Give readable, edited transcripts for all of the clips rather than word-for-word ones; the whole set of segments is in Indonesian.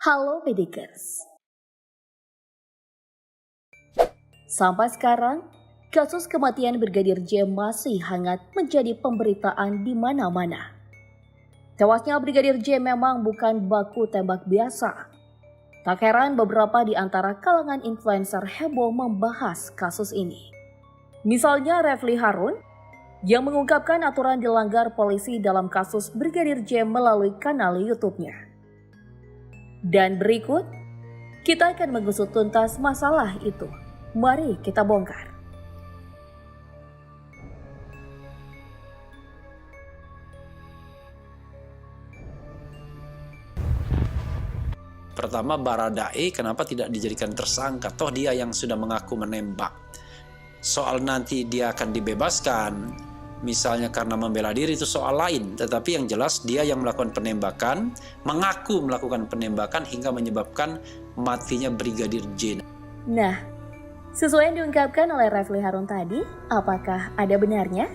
Halo Pedikers. Sampai sekarang, kasus kematian Brigadir J masih hangat menjadi pemberitaan di mana-mana. Tewasnya Brigadir J memang bukan baku tembak biasa. Tak heran beberapa di antara kalangan influencer heboh membahas kasus ini. Misalnya Refly Harun yang mengungkapkan aturan dilanggar polisi dalam kasus Brigadir J melalui kanal YouTube-nya. Dan berikut, kita akan mengusut tuntas masalah itu. Mari kita bongkar. Pertama, Baradae kenapa tidak dijadikan tersangka? Toh dia yang sudah mengaku menembak. Soal nanti dia akan dibebaskan, misalnya karena membela diri, itu soal lain. Tetapi yang jelas dia yang melakukan penembakan, mengaku melakukan penembakan hingga menyebabkan matinya Brigadir J. Nah, sesuai yang diungkapkan oleh Refly Harun tadi, apakah ada benarnya?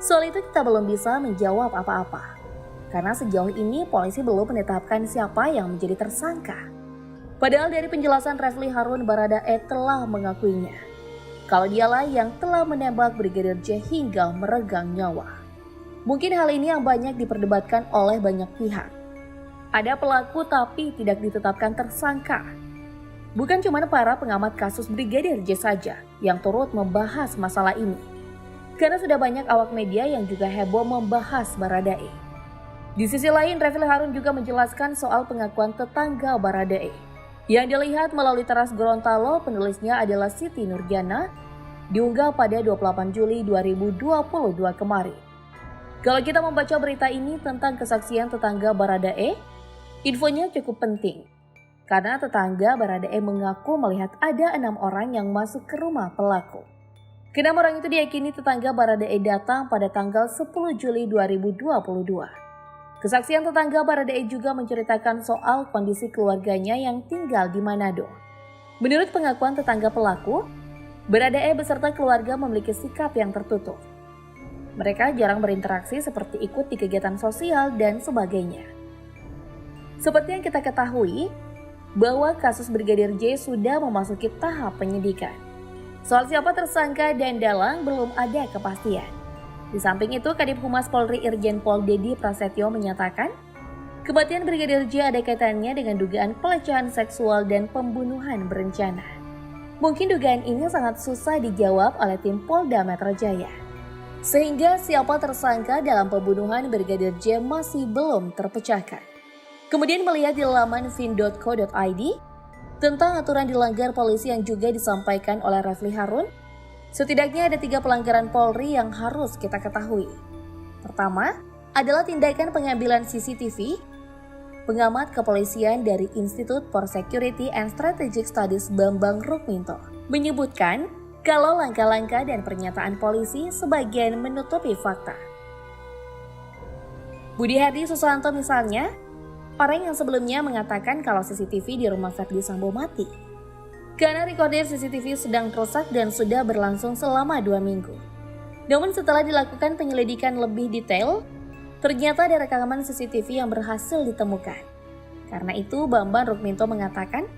Soal itu kita belum bisa menjawab apa-apa. Karena sejauh ini polisi belum menetapkan siapa yang menjadi tersangka. Padahal dari penjelasan Refly Harun, Baradae telah mengakuinya kalau dialah yang telah menembak Brigadir J hingga meregang nyawa. Mungkin hal ini yang banyak diperdebatkan oleh banyak pihak. Ada pelaku tapi tidak ditetapkan tersangka. Bukan cuma para pengamat kasus Brigadir J saja yang turut membahas masalah ini. Karena sudah banyak awak media yang juga heboh membahas Baradae. Di sisi lain, Refly Harun juga menjelaskan soal pengakuan tetangga Baradae. Yang dilihat melalui teras Gorontalo, penulisnya adalah Siti Nurjana, diunggah pada 28 Juli 2022 kemarin. Kalau kita membaca berita ini tentang kesaksian tetangga Baradae, infonya cukup penting. Karena tetangga Baradae mengaku melihat ada 6 orang yang masuk ke rumah pelaku. Ke-6 orang itu diyakini tetangga Baradae datang pada tanggal 10 Juli 2022. Kesaksian tetangga Baradae juga menceritakan soal kondisi keluarganya yang tinggal di Manado. Menurut pengakuan tetangga pelaku, Baradae beserta keluarga memiliki sikap yang tertutup. Mereka jarang berinteraksi seperti ikut di kegiatan sosial dan sebagainya. Seperti yang kita ketahui, bahwa kasus Brigadir J sudah memasuki tahap penyidikan. Soal siapa tersangka dan dalang belum ada kepastian. Di samping itu, Kadif Humas Polri Irjen Pol Dedi Prasetyo menyatakan, kematian Brigadir J ada kaitannya dengan dugaan pelecehan seksual dan pembunuhan berencana. Mungkin dugaan ini sangat susah dijawab oleh tim Polda Metro Jaya. Sehingga siapa tersangka dalam pembunuhan Brigadir J masih belum terpecahkan. Kemudian melihat di laman fin.co.id tentang aturan dilanggar polisi yang juga disampaikan oleh Refly Harun, setidaknya ada 3 pelanggaran Polri yang harus kita ketahui. Pertama, adalah tindakan pengambilan CCTV. Pengamat kepolisian dari Institute for Security and Strategic Studies Bambang Rukminto menyebutkan kalau langkah-langkah dan pernyataan polisi sebagian menutupi fakta. Budi Hadi Susanto misalnya, orang yang sebelumnya mengatakan kalau CCTV di rumah Verdi Sambo mati. Karena recorder CCTV sedang rusak dan sudah berlangsung selama 2 minggu. Namun setelah dilakukan penyelidikan lebih detail, ternyata ada rekaman CCTV yang berhasil ditemukan. Karena itu Bambang Rukminto mengatakan,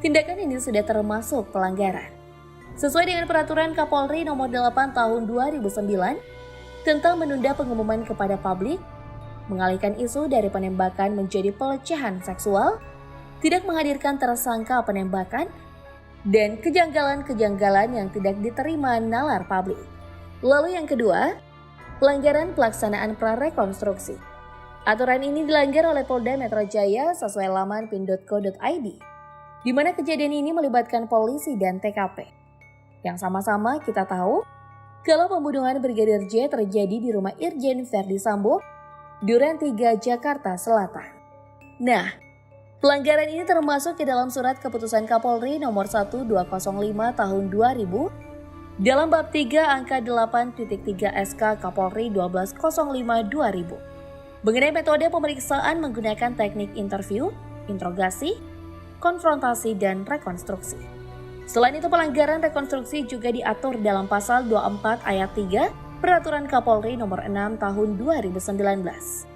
tindakan ini sudah termasuk pelanggaran. Sesuai dengan peraturan Kapolri nomor 8 tahun 2009 tentang menunda pengumuman kepada publik, mengalihkan isu dari penembakan menjadi pelecehan seksual, tidak menghadirkan tersangka penembakan, dan kejanggalan-kejanggalan yang tidak diterima nalar publik. Lalu yang kedua, pelanggaran pelaksanaan prarekonstruksi. Aturan ini dilanggar oleh Polda Metro Jaya sesuai laman pin.co.id, di mana kejadian ini melibatkan polisi dan TKP. Yang sama-sama kita tahu, kalau pembunuhan Brigadir J terjadi di rumah Irjen Verdi Sambo, Duren 3, Jakarta Selatan. Nah, pelanggaran ini termasuk ke dalam surat keputusan Kapolri nomor 1205 tahun 2000 dalam bab 3 angka 8.3 SK Kapolri 1205/2000 mengenai metode pemeriksaan menggunakan teknik interview, interogasi, konfrontasi, dan rekonstruksi. Selain itu, pelanggaran rekonstruksi juga diatur dalam pasal 24 ayat 3 Peraturan Kapolri nomor 6 tahun 2019.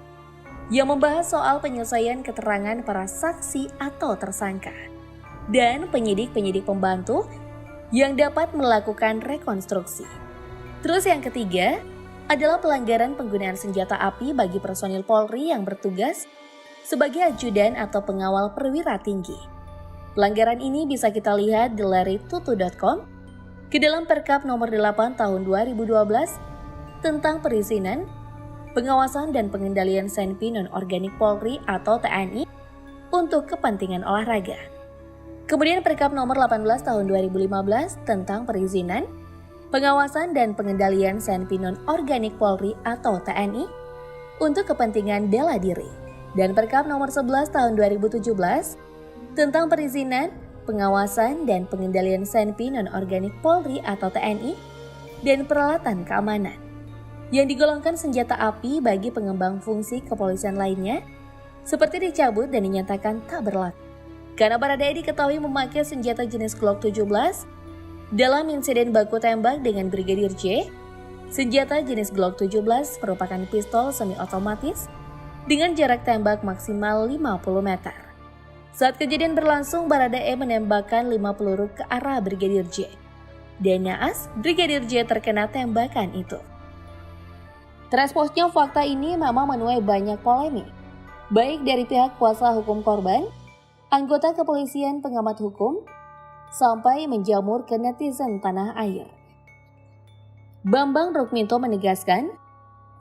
yang membahas soal penyelesaian keterangan para saksi atau tersangka, dan penyidik-penyidik pembantu yang dapat melakukan rekonstruksi. Terus yang ketiga adalah pelanggaran penggunaan senjata api bagi personil Polri yang bertugas sebagai ajudan atau pengawal perwira tinggi. Pelanggaran ini bisa kita lihat di layartutu.com ke dalam Perkap nomor 8 tahun 2012 tentang perizinan, pengawasan dan pengendalian senpi non-organik Polri atau TNI untuk kepentingan olahraga. Kemudian Perkap nomor 18 tahun 2015 tentang perizinan, pengawasan dan pengendalian senpi non-organik Polri atau TNI untuk kepentingan bela diri. Dan Perkap nomor 11 tahun 2017 tentang perizinan, pengawasan dan pengendalian senpi non-organik Polri atau TNI dan peralatan keamanan yang digolongkan senjata api bagi pengembang fungsi kepolisian lainnya seperti dicabut dan dinyatakan tak berlaku. Karena Baradae diketahui memakai senjata jenis Glock 17 dalam insiden baku tembak dengan Brigadir J. Senjata jenis Glock 17 merupakan pistol semi-otomatis dengan jarak tembak maksimal 50 meter. Saat kejadian berlangsung, Baradae menembakkan 5 peluru ke arah Brigadir J. Dan naas, Brigadir J terkena tembakan itu. Tereksposnya fakta ini memang menuai banyak polemik, baik dari pihak kuasa hukum korban, anggota kepolisian pengamat hukum, sampai menjamur ke netizen tanah air. Bambang Rukminto menegaskan,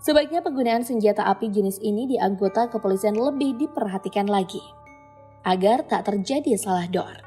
sebaiknya penggunaan senjata api jenis ini di anggota kepolisian lebih diperhatikan lagi, agar tak terjadi salah dor.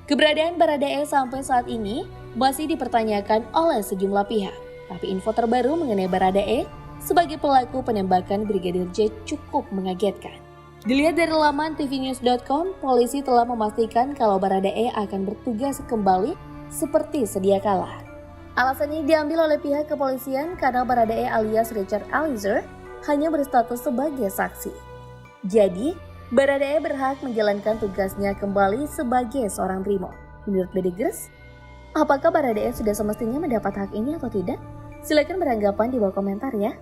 Keberadaan Baradae sampai saat ini masih dipertanyakan oleh sejumlah pihak, tapi info terbaru mengenai Baradae sebagai pelaku penembakan Brigadir J cukup mengagetkan. Dilihat dari laman tvnews.com, polisi telah memastikan kalau Baradae akan bertugas kembali seperti sedia kala. Alasan ini diambil oleh pihak kepolisian karena Baradae alias Richard Eliezer hanya berstatus sebagai saksi. Jadi, Baradae berhak menjalankan tugasnya kembali sebagai seorang brimob. Menurut Bedigers, apakah Baradae sudah semestinya mendapat hak ini atau tidak? Silakan beranggapan di bawah komentar ya.